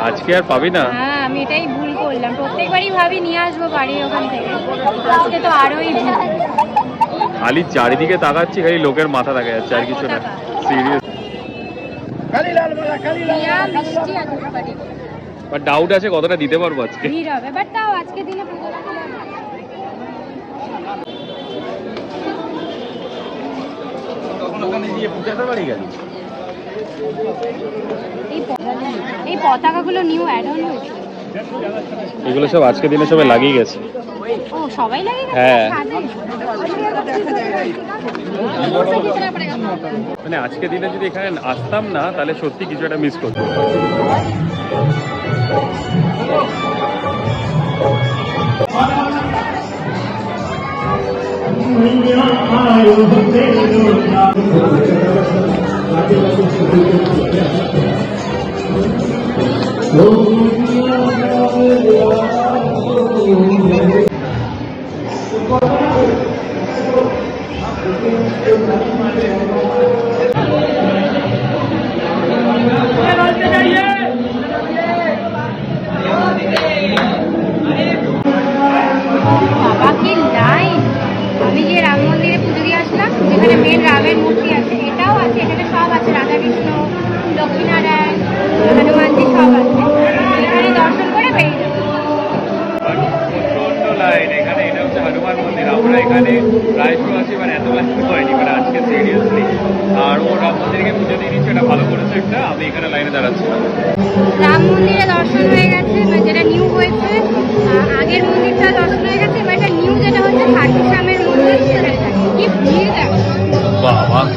আজকে আর পাবি না। হ্যাঁ আমি এটাই ভুল করলাম, প্রত্যেকবারই ভাবি নিয়ে আসবো বাড়ির ওখান থেকে, আজকে তো আরোই ভুল। খালি চারিদিকে তাকাচ্ছি, খালি লোকের মাথা দেখা যাচ্ছে, আর কিছু না। সিরিয়াস। মিষ্টি আছে বাড়ি, বাট ডাউট আছে কতটা দিতে পারবো আজকে। ভিড় হবে, বাট তাও আজকে দিনে পুজোটা দিলে হবে। এই পতাকাগুলো নিউ অ্যাড অন হয়েছে, এগুলো সব আজকে দিনে সবাই লাগিয়ে গেছে। ও সবাই লাগে গেছে হ্যাঁ। সাথে? মানে আজকে দিনে যদি এখানে আসতাম না তাহলে সত্যি কিছু একটা মিস করতাম। বাবা কি লাইন! আমি যে রাম মন্দিরে পুজো দিয়ে আসলাম, যেখানে মেন রামের মূর্তি আছে, এটাও আছে, এখানে সব আছে, রাধাকৃষ্ণ, লক্ষ্মীনারায়ণ, হনুমানজি সব আছে। এখানে দর্শন করে বেরিয়ে যাবো। প্রচন্ড লাইন এখানে। এটা হচ্ছে হনুমান মন্দির। আমরা এখানে প্রায়শই আসি, মানে এত লাইন হয়নি, মানে আজকে সিরিয়াসলি। আর ও রাম মন্দিরকে পুজো দিয়ে দিচ্ছে, এটা ভালো করেছে একটা। আমি এখানে লাইনে দাঁড়াচ্ছিলাম। রাম মন্দিরে দর্শন হয়ে গেছে, মানে যেটা নিউ হয়েছে। আগের মন্দিরটা দর্শন হয়ে গেছে, এবার এটা নিউ যেটা হচ্ছে খাটুশ্যামের মন্দির, সেটা কি ভিড় দেখো। বাবা